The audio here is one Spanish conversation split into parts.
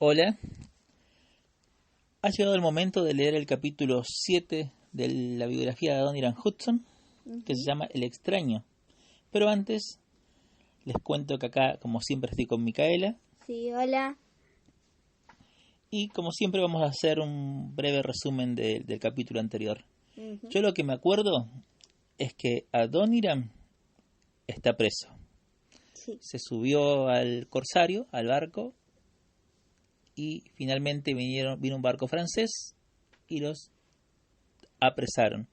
Hola, ha llegado el momento de leer el capítulo 7 de la biografía de Adoniram Hudson, que se llama El extraño. Pero antes, les cuento que acá, como siempre, estoy con Micaela. Sí, hola. Y como siempre vamos a hacer un breve resumen del capítulo anterior. Yo lo que me acuerdo es que Adoniram está preso. Sí. Se subió al corsario, al barco, y finalmente vino un barco francés y los apresaron.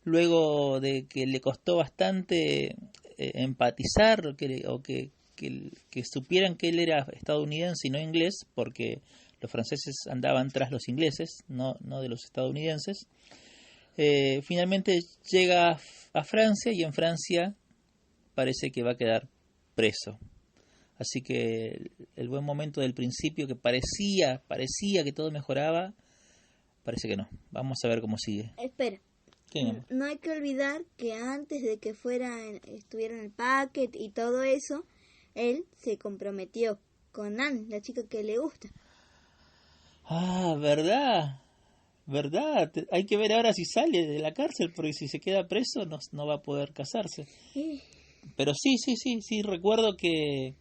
Luego de que le costó bastante empatizar o que supieran que él era estadounidense y no inglés, porque los franceses andaban tras los ingleses, no de los estadounidenses, finalmente llega a Francia y en Francia parece que va a quedar preso. Así que el buen momento del principio, que parecía que todo mejoraba, parece que no. Vamos a ver cómo sigue. Espera. ¿Qué? No hay que olvidar que antes de que estuviera en el paquete y todo eso, él se comprometió con Anne, la chica que le gusta. Ah, ¿verdad? Hay que ver ahora si sale de la cárcel, porque si se queda preso no va a poder casarse. Pero sí, recuerdo que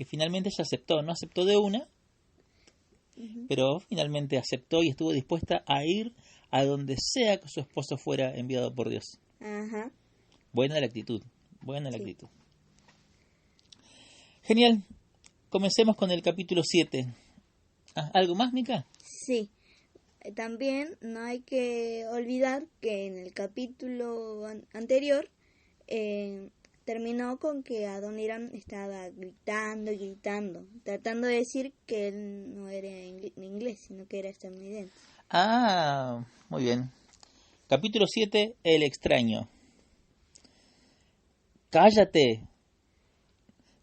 finalmente ella aceptó, no aceptó de una, pero finalmente aceptó y estuvo dispuesta a ir a donde sea que su esposo fuera enviado por Dios. Ajá. Buena la actitud. Genial. Comencemos con el capítulo 7. ¿Algo más, Mica? Sí. También no hay que olvidar que en el capítulo anterior terminó con que Adoniram estaba gritando, tratando de decir que él no era inglés, sino que era estadounidense. Ah, muy bien. Capítulo 7, El extraño. ¡Cállate!,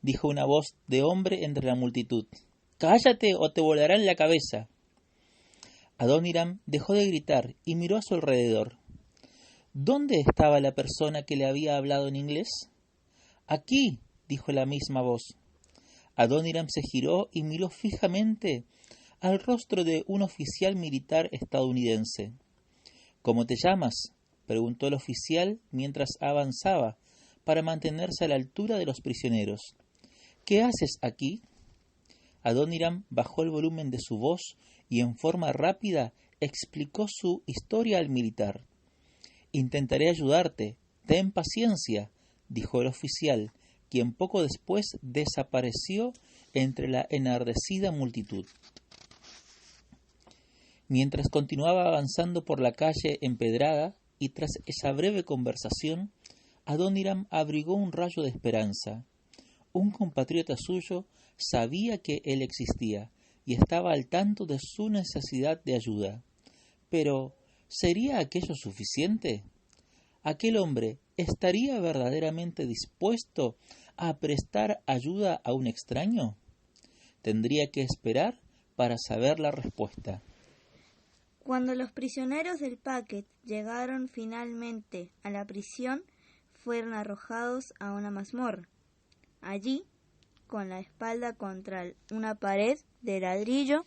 dijo una voz de hombre entre la multitud. ¡Cállate o te volarán la cabeza! Adoniram dejó de gritar y miró a su alrededor. ¿Dónde estaba la persona que le había hablado en inglés? Aquí, dijo la misma voz. Adoniram se giró y miró fijamente al rostro de un oficial militar estadounidense. ¿Cómo te llamas?, preguntó el oficial mientras avanzaba para mantenerse a la altura de los prisioneros. ¿Qué haces aquí? Adoniram bajó el volumen de su voz y en forma rápida explicó su historia al militar. Intentaré ayudarte. Ten paciencia, dijo el oficial, quien poco después desapareció entre la enardecida multitud. Mientras continuaba avanzando por la calle empedrada y tras esa breve conversación, Adoniram abrigó un rayo de esperanza. Un compatriota suyo sabía que él existía y estaba al tanto de su necesidad de ayuda. Pero, ¿sería aquello suficiente? ¿Aquel hombre estaría verdaderamente dispuesto a prestar ayuda a un extraño? Tendría que esperar para saber la respuesta. Cuando los prisioneros del paquete llegaron finalmente a la prisión, fueron arrojados a una mazmorra. Allí, con la espalda contra una pared de ladrillo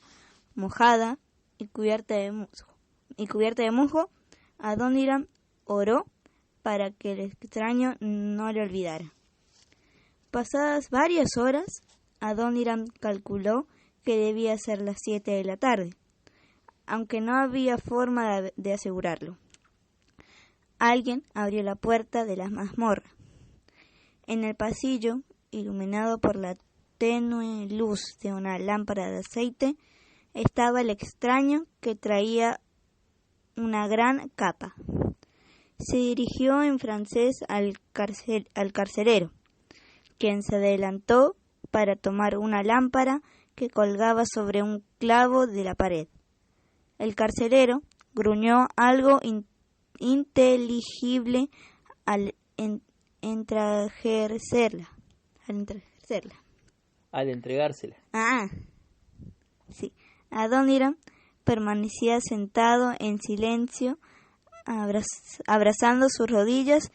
mojada y cubierta de musgo, Adoniram oró para que el extraño no le olvidara. Pasadas varias horas, Adoniram calculó que debía ser las 7 de la tarde, aunque no había forma de asegurarlo. Alguien abrió la puerta de la mazmorra. En el pasillo, iluminado por la tenue luz de una lámpara de aceite, estaba el extraño que traía una gran capa. Se dirigió en francés al carcelero, quien se adelantó para tomar una lámpara que colgaba sobre un clavo de la pared. El carcelero gruñó algo inteligible al entregársela. Ah, sí. Adoniram permanecía sentado en silencio, abrazando sus rodillas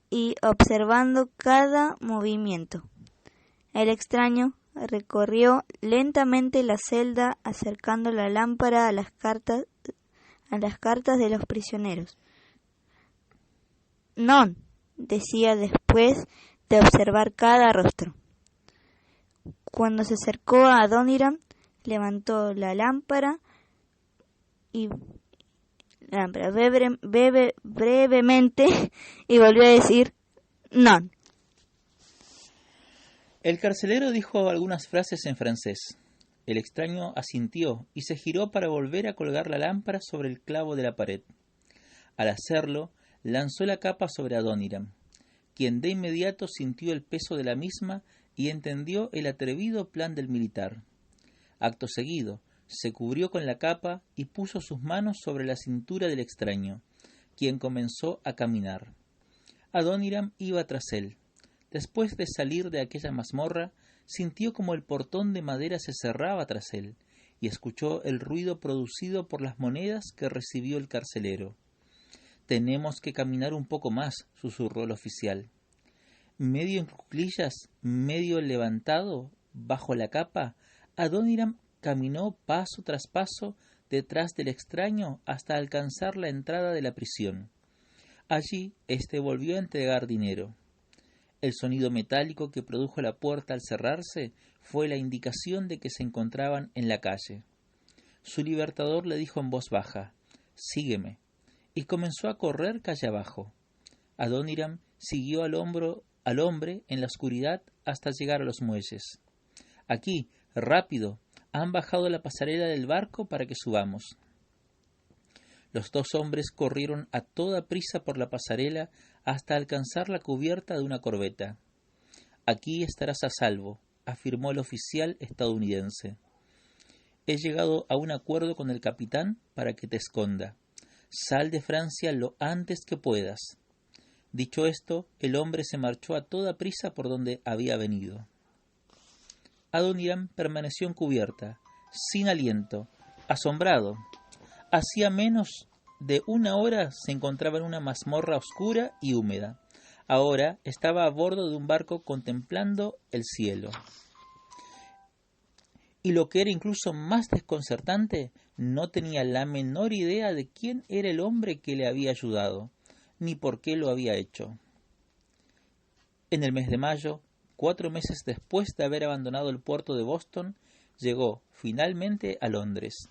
y observando cada movimiento. El extraño recorrió lentamente la celda acercando la lámpara a las cartas de los prisioneros. «Non», decía después de observar cada rostro. Cuando se acercó a Adoniram, levantó la lámpara brevemente y volvió a decir «non». El carcelero dijo algunas frases en francés. El extraño asintió y se giró para volver a colgar la lámpara sobre el clavo de la pared. Al hacerlo, lanzó la capa sobre Adoniram, quien de inmediato sintió el peso de la misma y entendió el atrevido plan del militar. Acto seguido, se cubrió con la capa y puso sus manos sobre la cintura del extraño, quien comenzó a caminar. Adoniram iba tras él. Después de salir de aquella mazmorra, sintió como el portón de madera se cerraba tras él, y escuchó el ruido producido por las monedas que recibió el carcelero. «Tenemos que caminar un poco más», susurró el oficial. Medio en cuclillas, medio levantado, bajo la capa, Adoniram caminó paso tras paso detrás del extraño hasta alcanzar la entrada de la prisión. Allí éste volvió a entregar dinero. El sonido metálico que produjo la puerta al cerrarse fue la indicación de que se encontraban en la calle. Su libertador le dijo en voz baja: «Sígueme», y comenzó a correr calle abajo. Adoniram siguió al hombre en la oscuridad hasta llegar a los muelles. «Aquí, rápido, han bajado la pasarela del barco para que subamos». Los dos hombres corrieron a toda prisa por la pasarela hasta alcanzar la cubierta de una corbeta. «Aquí estarás a salvo», afirmó el oficial estadounidense. «He llegado a un acuerdo con el capitán para que te esconda. Sal de Francia lo antes que puedas». Dicho esto, el hombre se marchó a toda prisa por donde había venido. Adoniram permaneció en cubierta, sin aliento, asombrado. Hacía menos de una hora se encontraba en una mazmorra oscura y húmeda. Ahora estaba a bordo de un barco contemplando el cielo. Y lo que era incluso más desconcertante, no tenía la menor idea de quién era el hombre que le había ayudado, ni por qué lo había hecho. En el mes de mayo, 4 meses después de haber abandonado el puerto de Boston, llegó finalmente a Londres.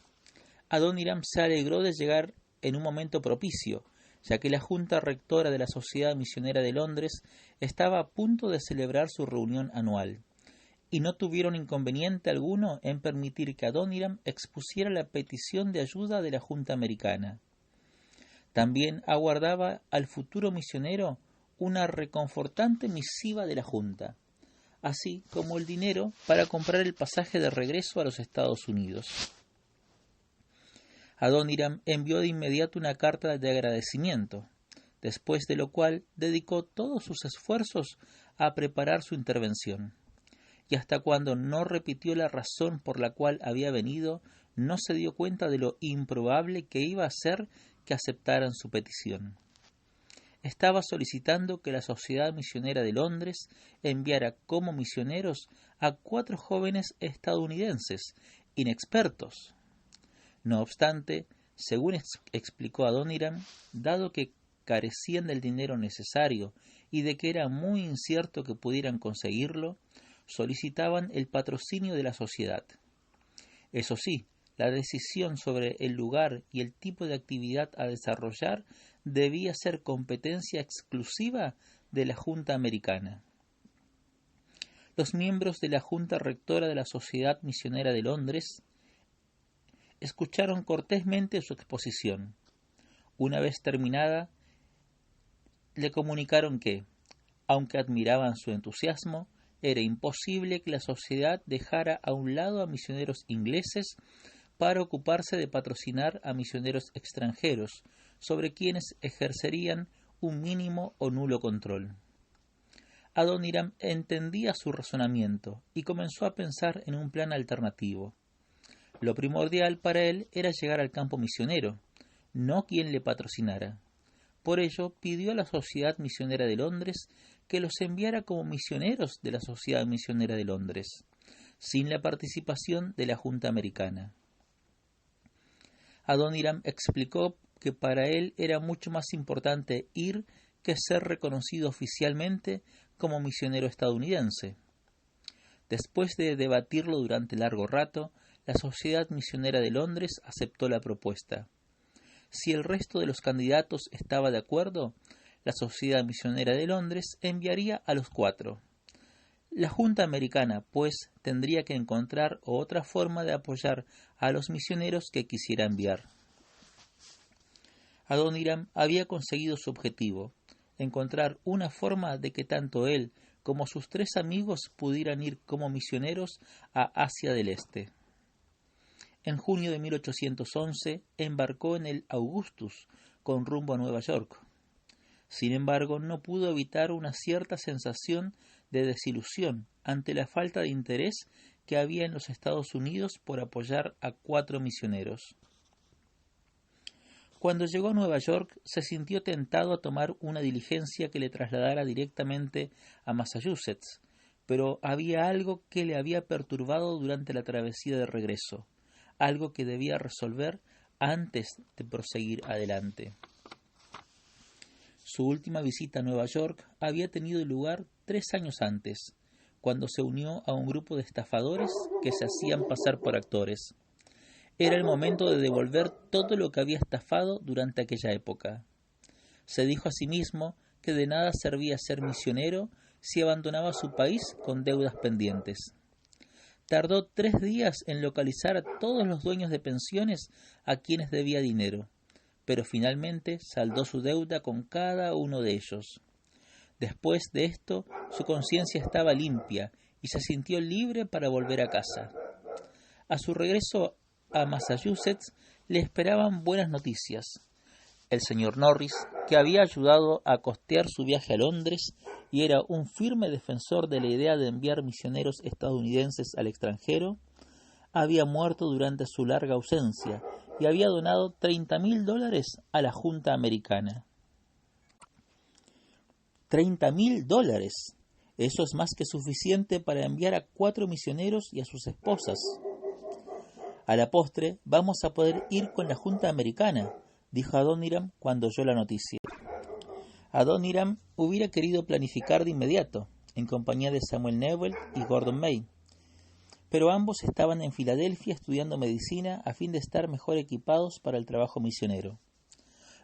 Adoniram se alegró de llegar en un momento propicio, ya que la Junta Rectora de la Sociedad Misionera de Londres estaba a punto de celebrar su reunión anual, y no tuvieron inconveniente alguno en permitir que Adoniram expusiera la petición de ayuda de la Junta Americana. También aguardaba al futuro misionero una reconfortante misiva de la Junta, así como el dinero para comprar el pasaje de regreso a los Estados Unidos. Adoniram envió de inmediato una carta de agradecimiento, después de lo cual dedicó todos sus esfuerzos a preparar su intervención, y hasta cuando no repitió la razón por la cual había venido, no se dio cuenta de lo improbable que iba a ser que aceptaran su petición. Estaba solicitando que la Sociedad Misionera de Londres enviara como misioneros a 4 jóvenes estadounidenses, inexpertos. No obstante, según explicó Adoniram, dado que carecían del dinero necesario y de que era muy incierto que pudieran conseguirlo, solicitaban el patrocinio de la sociedad. Eso sí, la decisión sobre el lugar y el tipo de actividad a desarrollar debía ser competencia exclusiva de la Junta Americana. Los miembros de la Junta Rectora de la Sociedad Misionera de Londres escucharon cortésmente su exposición. Una vez terminada, le comunicaron que, aunque admiraban su entusiasmo, era imposible que la sociedad dejara a un lado a misioneros ingleses para ocuparse de patrocinar a misioneros extranjeros, sobre quienes ejercerían un mínimo o nulo control. Adoniram entendía su razonamiento y comenzó a pensar en un plan alternativo. Lo primordial para él era llegar al campo misionero, no quien le patrocinara. Por ello, pidió a la Sociedad Misionera de Londres que los enviara como misioneros de la Sociedad Misionera de Londres. sin la participación de la Junta Americana. Adoniram explicó que para él era mucho más importante ir que ser reconocido oficialmente como misionero estadounidense. Después de debatirlo durante largo rato, la Sociedad Misionera de Londres aceptó la propuesta. Si el resto de los candidatos estaba de acuerdo, la Sociedad Misionera de Londres enviaría a los 4. La Junta Americana, pues, tendría que encontrar otra forma de apoyar a los misioneros que quisiera enviar. Adoniram había conseguido su objetivo, encontrar una forma de que tanto él como sus 3 amigos pudieran ir como misioneros a Asia del Este. En junio de 1811 embarcó en el Augustus con rumbo a Nueva York. Sin embargo, no pudo evitar una cierta sensación de desilusión ante la falta de interés que había en los Estados Unidos por apoyar a 4 misioneros. Cuando llegó a Nueva York, se sintió tentado a tomar una diligencia que le trasladara directamente a Massachusetts, pero había algo que le había perturbado durante la travesía de regreso, algo que debía resolver antes de proseguir adelante. Su última visita a Nueva York había tenido lugar 3 años antes, cuando se unió a un grupo de estafadores que se hacían pasar por actores. Era el momento de devolver todo lo que había estafado durante aquella época. Se dijo a sí mismo que de nada servía ser misionero si abandonaba su país con deudas pendientes. Tardó 3 días en localizar a todos los dueños de pensiones a quienes debía dinero, pero finalmente saldó su deuda con cada uno de ellos. Después de esto, su conciencia estaba limpia y se sintió libre para volver a casa. A su regreso a Massachusetts le esperaban buenas noticias. El señor Norris, que había ayudado a costear su viaje a Londres y era un firme defensor de la idea de enviar misioneros estadounidenses al extranjero, había muerto durante su larga ausencia y había donado $30,000 a la Junta Americana. $30,000. Eso es más que suficiente para enviar a 4 misioneros y a sus esposas. A la postre vamos a poder ir con la Junta Americana, dijo Adoniram cuando oyó la noticia. Adoniram hubiera querido planificar de inmediato, en compañía de Samuel Newell y Gordon May, pero ambos estaban en Filadelfia estudiando medicina a fin de estar mejor equipados para el trabajo misionero.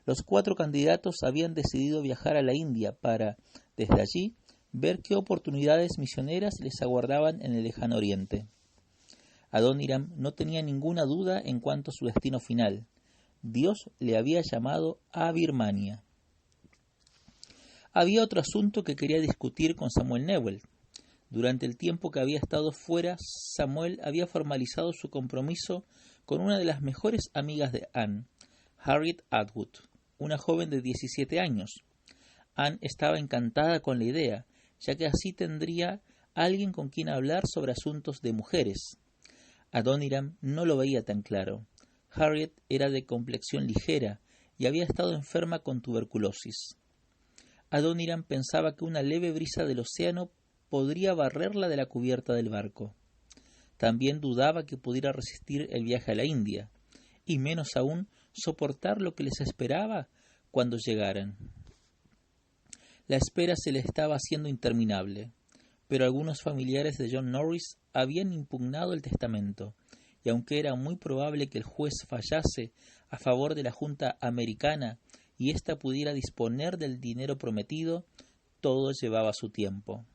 Los 4 candidatos habían decidido viajar a la India para, desde allí, ver qué oportunidades misioneras les aguardaban en el lejano oriente. Adoniram no tenía ninguna duda en cuanto a su destino final. Dios le había llamado a Birmania. Había otro asunto que quería discutir con Samuel Newell. Durante el tiempo que había estado fuera, Samuel había formalizado su compromiso con una de las mejores amigas de Anne, Harriet Atwood, una joven de 17 años. Anne estaba encantada con la idea, ya que así tendría alguien con quien hablar sobre asuntos de mujeres. Adoniram no lo veía tan claro. Harriet era de complexión ligera y había estado enferma con tuberculosis. Adoniram pensaba que una leve brisa del océano podría barrerla de la cubierta del barco. También dudaba que pudiera resistir el viaje a la India, y menos aún soportar lo que les esperaba cuando llegaran. La espera se le estaba haciendo interminable, pero algunos familiares de John Norris habían impugnado el testamento, y aunque era muy probable que el juez fallase a favor de la Junta Americana y ésta pudiera disponer del dinero prometido, todo llevaba su tiempo.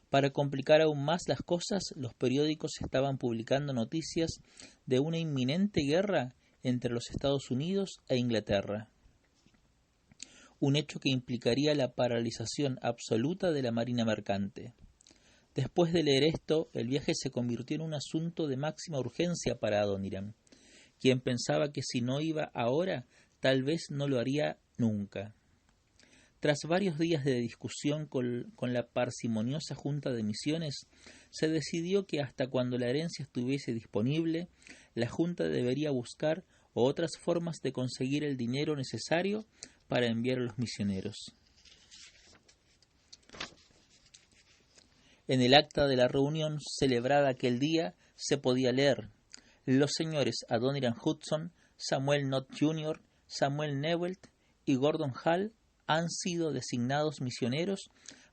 Para complicar aún más las cosas, los periódicos estaban publicando noticias de una inminente guerra entre los Estados Unidos e Inglaterra, un hecho que implicaría la paralización absoluta de la marina mercante. Después de leer esto, el viaje se convirtió en un asunto de máxima urgencia para Adoniram, quien pensaba que si no iba ahora, tal vez no lo haría nunca. Tras varios días de discusión con la parsimoniosa Junta de Misiones, se decidió que hasta cuando la herencia estuviese disponible, la Junta debería buscar otras formas de conseguir el dinero necesario para enviar a los misioneros. En el acta de la reunión celebrada aquel día se podía leer: los señores Adoniram Hudson, Samuel Nott Jr., Samuel Newell y Gordon Hall han sido designados misioneros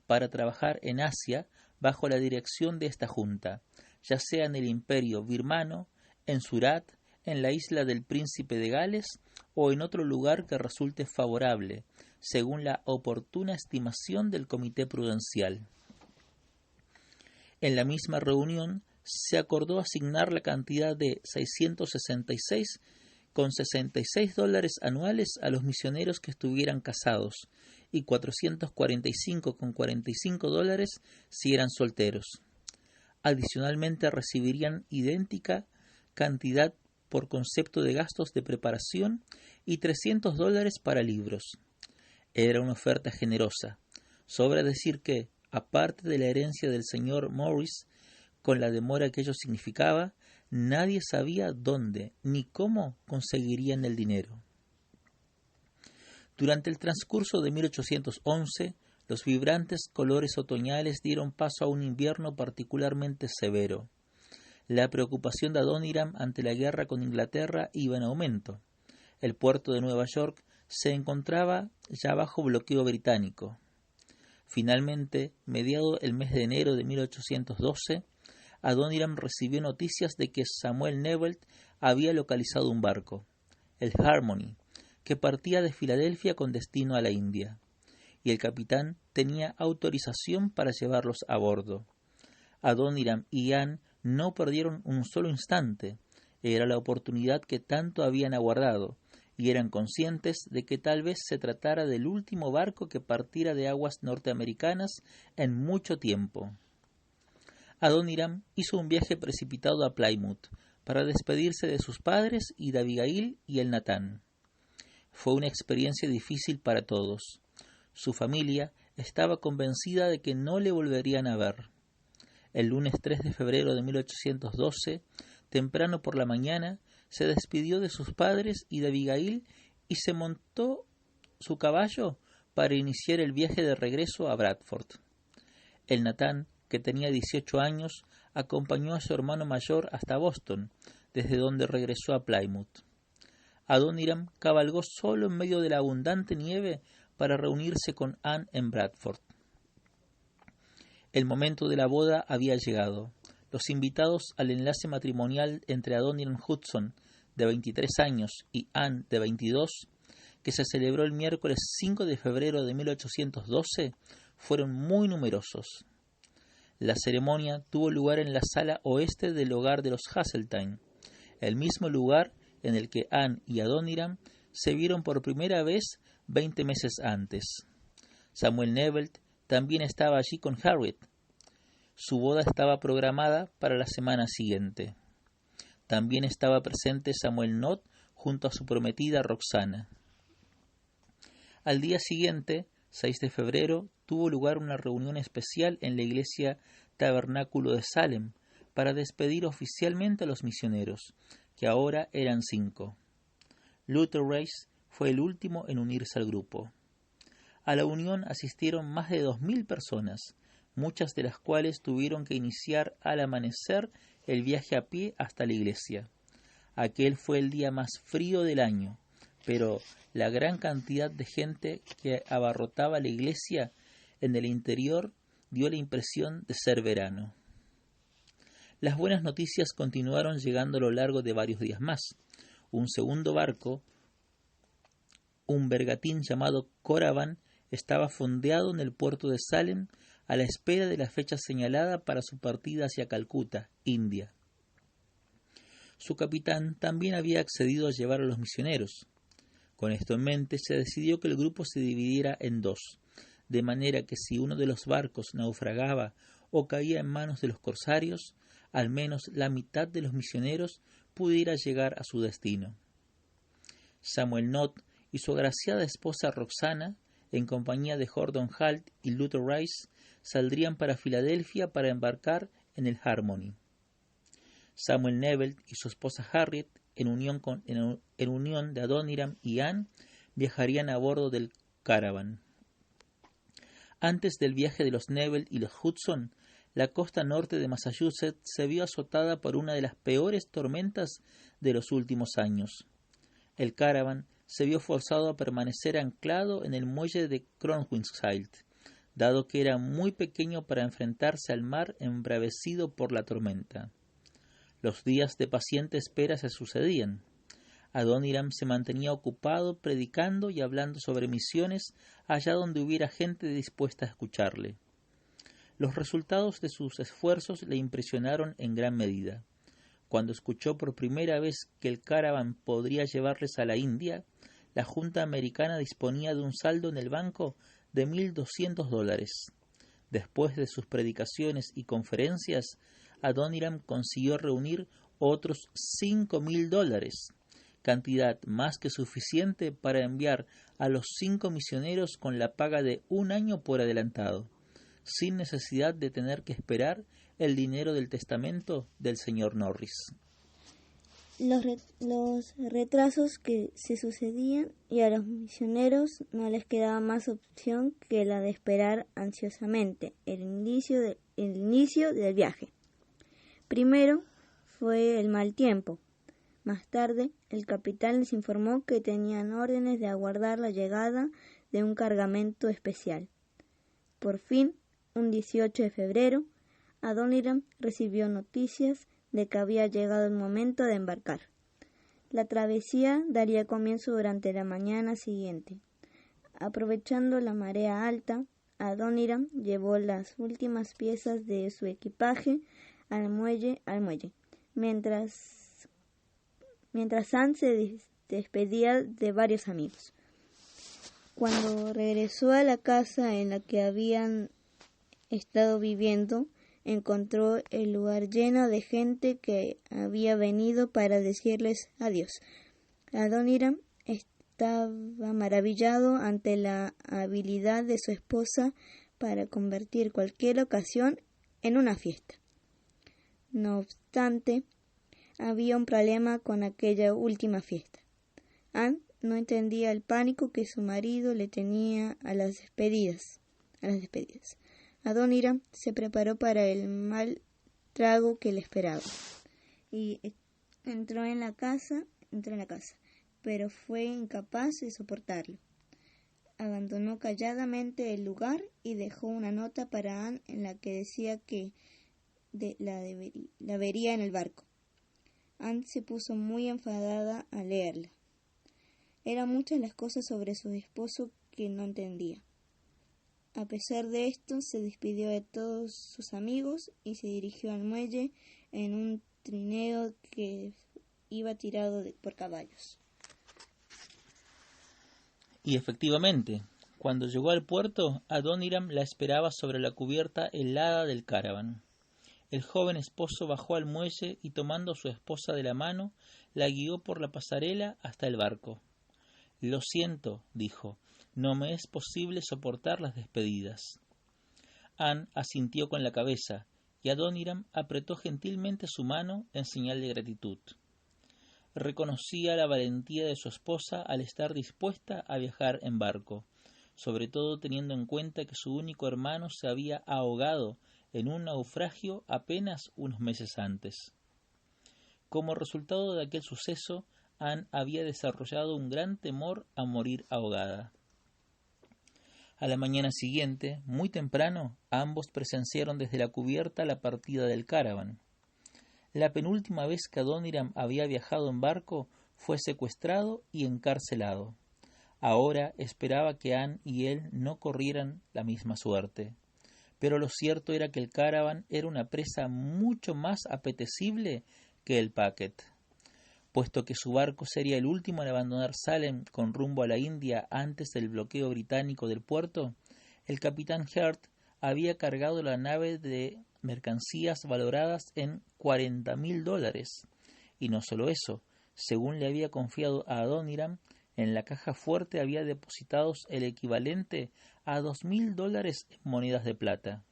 para trabajar en Asia bajo la dirección de esta junta, ya sea en el Imperio birmano, en Surat, en la isla del Príncipe de Gales o en otro lugar que resulte favorable, según la oportuna estimación del Comité Prudencial. En la misma reunión se acordó asignar la cantidad de $666,66 anuales a los misioneros que estuvieran casados y $445,45 si eran solteros. Adicionalmente recibirían idéntica cantidad por concepto de gastos de preparación y $300 para libros. Era una oferta generosa. Sobra decir que, aparte de la herencia del señor Morris, con la demora que ello significaba, nadie sabía dónde ni cómo conseguirían el dinero. Durante el transcurso de 1811, los vibrantes colores otoñales dieron paso a un invierno particularmente severo. La preocupación de Adoniram ante la guerra con Inglaterra iba en aumento. El puerto de Nueva York se encontraba ya bajo bloqueo británico. Finalmente, mediado el mes de enero de 1812, Adoniram recibió noticias de que Samuel Newell había localizado un barco, el Harmony, que partía de Filadelfia con destino a la India, y el capitán tenía autorización para llevarlos a bordo. Adoniram y Anne no perdieron un solo instante. Era la oportunidad que tanto habían aguardado, y eran conscientes de que tal vez se tratara del último barco que partiera de aguas norteamericanas en mucho tiempo. Adoniram hizo un viaje precipitado a Plymouth para despedirse de sus padres y de Abigail y el Natán. Fue una experiencia difícil para todos. Su familia estaba convencida de que no le volverían a ver. El lunes 3 de febrero de 1812, temprano por la mañana, se despidió de sus padres y de Abigail y se montó su caballo para iniciar el viaje de regreso a Bradford. El Natán, que tenía 18 años, acompañó a su hermano mayor hasta Boston, desde donde regresó a Plymouth. Adoniram cabalgó solo en medio de la abundante nieve para reunirse con Anne en Bradford. El momento de la boda había llegado. Los invitados al enlace matrimonial entre Adoniram Hudson, de 23 años, y Anne, de 22, que se celebró el miércoles 5 de febrero de 1812, fueron muy numerosos. La ceremonia tuvo lugar en la sala oeste del hogar de los Hasseltine, el mismo lugar en el que Anne y Adoniram se vieron por primera vez 20 meses antes. Samuel Newell también estaba allí con Harriet. Su boda estaba programada para la semana siguiente. También estaba presente Samuel Nott junto a su prometida Roxana. Al día siguiente, 6 de febrero, tuvo lugar una reunión especial en la iglesia Tabernáculo de Salem para despedir oficialmente a los misioneros, que ahora eran 5. Luther Rice fue el último en unirse al grupo. A la unión asistieron más de 2.000 personas, muchas de las cuales tuvieron que iniciar al amanecer el viaje a pie hasta la iglesia. Aquel fue el día más frío del año, pero la gran cantidad de gente que abarrotaba la iglesia en el interior dio la impresión de ser verano. Las buenas noticias continuaron llegando a lo largo de varios días más. Un segundo barco, un bergantín llamado Coravan, estaba fondeado en el puerto de Salem a la espera de la fecha señalada para su partida hacia Calcuta, India. Su capitán también había accedido a llevar a los misioneros. Con esto en mente, se decidió que el grupo se dividiera en 2, de manera que si uno de los barcos naufragaba o caía en manos de los corsarios, al menos la mitad de los misioneros pudiera llegar a su destino. Samuel Nott y su agraciada esposa Roxana, en compañía de Gordon Hall y Luther Rice, saldrían para Filadelfia para embarcar en el Harmony. Samuel Newell y su esposa Harriet, en unión de Adoniram y Anne, viajarían a bordo del Caravan. Antes del viaje de los Newell y los Hudson, la costa norte de Massachusetts se vio azotada por una de las peores tormentas de los últimos años. El Caravan se vio forzado a permanecer anclado en el muelle de Crownshield, dado que era muy pequeño para enfrentarse al mar embravecido por la tormenta. Los días de paciente espera se sucedían. Adoniram se mantenía ocupado predicando y hablando sobre misiones allá donde hubiera gente dispuesta a escucharle. Los resultados de sus esfuerzos le impresionaron en gran medida. Cuando escuchó por primera vez que el Caravan podría llevarles a la India, la Junta Americana disponía de un saldo en el banco de $1,200. Después de sus predicaciones y conferencias, Adoniram consiguió reunir otros $5,000, cantidad más que suficiente para enviar a los 5 misioneros con la paga de un año por adelantado, sin necesidad de tener que esperar el dinero del testamento del señor Norris. Los retrasos que se sucedían y a los misioneros no les quedaba más opción que la de esperar ansiosamente el inicio del viaje. Primero fue el mal tiempo. Más tarde, el capitán les informó que tenían órdenes de aguardar la llegada de un cargamento especial. Por fin, un 18 de febrero, Adoniram recibió noticias de que había llegado el momento de embarcar. La travesía daría comienzo durante la mañana siguiente. Aprovechando la marea alta, Adoniram llevó las últimas piezas de su equipaje al muelle, mientras Anne se despedía de varios amigos. Cuando regresó a la casa en la que habían estado viviendo, encontró el lugar lleno de gente que había venido para decirles adiós. Adoniram estaba maravillado ante la habilidad de su esposa para convertir cualquier ocasión en una fiesta. No obstante, había un problema con aquella última fiesta. Anne no entendía el pánico que su marido le tenía a las despedidas. Adoniram se preparó para el mal trago que le esperaba y entró en la casa, pero fue incapaz de soportarlo. Abandonó calladamente el lugar y dejó una nota para Anne en la que decía que la vería en el barco. Anne se puso muy enfadada al leerla. Eran muchas las cosas sobre su esposo que no entendía. A pesar de esto, se despidió de todos sus amigos y se dirigió al muelle en un trineo que iba tirado por caballos. Y efectivamente, cuando llegó al puerto, Adoniram la esperaba sobre la cubierta helada del Caravan. El joven esposo bajó al muelle y, tomando a su esposa de la mano, la guió por la pasarela hasta el barco. «Lo siento», dijo, «no me es posible soportar las despedidas». Anne asintió con la cabeza y Adoniram apretó gentilmente su mano en señal de gratitud. Reconocía la valentía de su esposa al estar dispuesta a viajar en barco, sobre todo teniendo en cuenta que su único hermano se había ahogado en un naufragio apenas unos meses antes. Como resultado de aquel suceso, Anne había desarrollado un gran temor a morir ahogada. A la mañana siguiente, muy temprano, ambos presenciaron desde la cubierta la partida del Caravan. La penúltima vez que Adoniram había viajado en barco, fue secuestrado y encarcelado. Ahora esperaba que Anne y él no corrieran la misma suerte. Pero lo cierto era que el Caravan era una presa mucho más apetecible que el Packet. Puesto que su barco sería el último en abandonar Salem con rumbo a la India antes del bloqueo británico del puerto, el capitán Heard había cargado la nave de mercancías valoradas en $40,000, y no solo eso, según le había confiado a Adoniram, en la caja fuerte había depositados el equivalente a $2,000 en monedas de plata.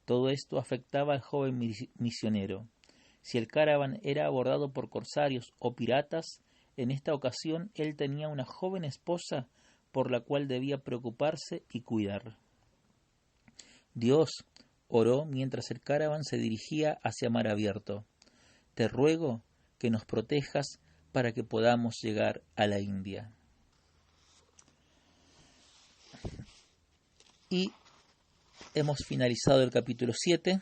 Todo esto afectaba al joven misionero. Si el Caravan era abordado por corsarios o piratas, en esta ocasión él tenía una joven esposa por la cual debía preocuparse y cuidar. Dios, oró mientras el caraván se dirigía hacia mar abierto. Te ruego que nos protejas para que podamos llegar a la India. Y hemos finalizado el capítulo 7,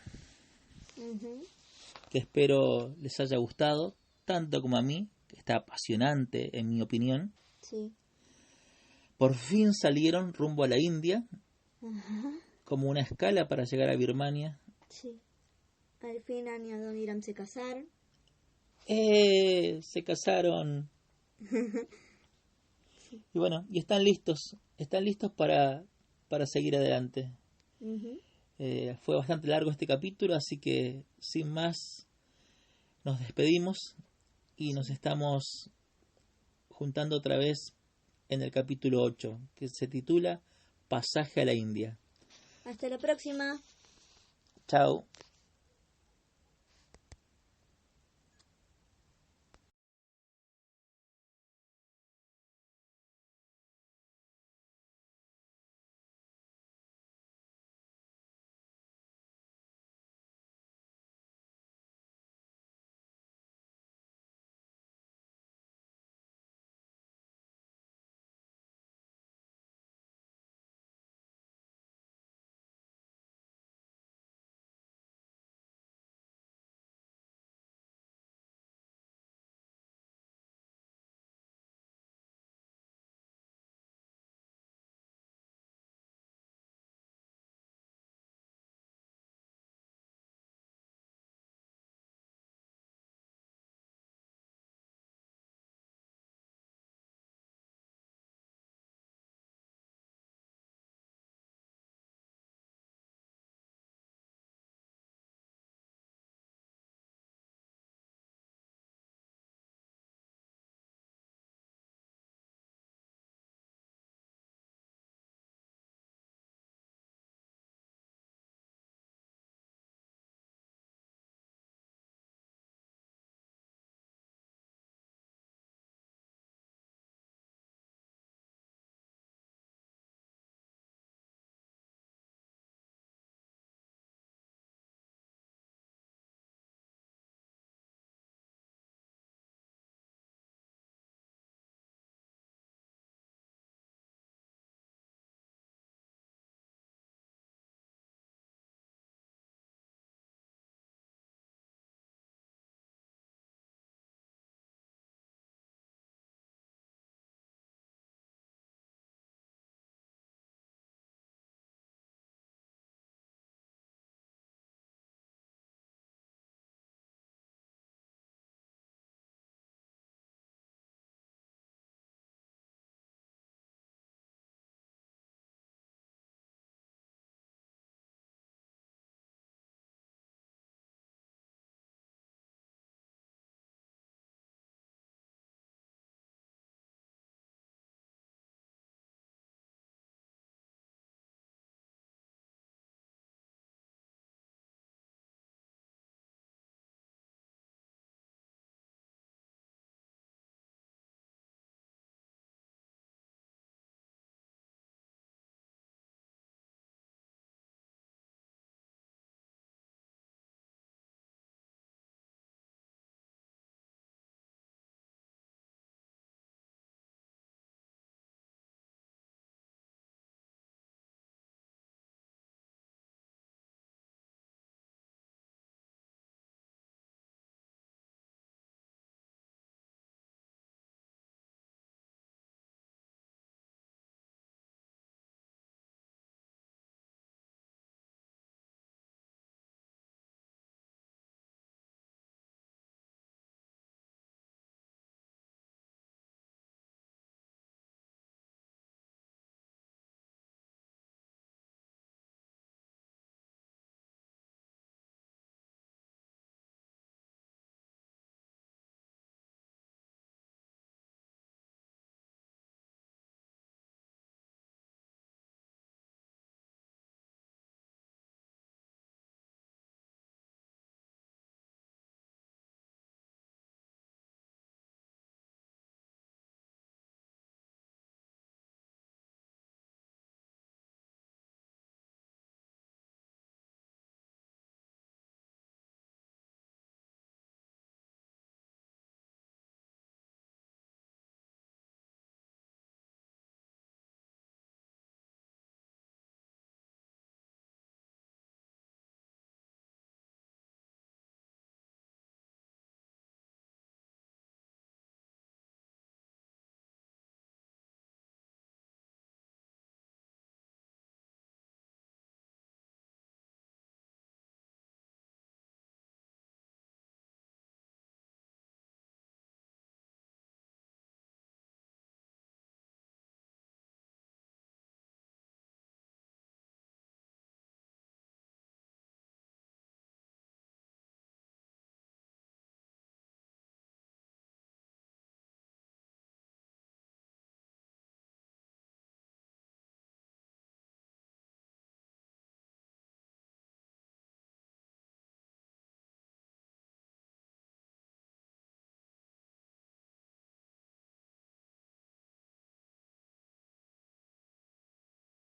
que espero les haya gustado, tanto como a mí, que está apasionante en mi opinión. Sí. Por fin salieron rumbo a la India, Ajá. como una escala para llegar a Birmania. Sí. Al fin Annie y Adoniram se casaron. Se casaron. Y bueno, y están listos para seguir adelante. Fue bastante largo este capítulo, así que sin más nos despedimos y nos estamos juntando otra vez en el capítulo 8, que se titula Pasaje a la India. Hasta la próxima. Chao.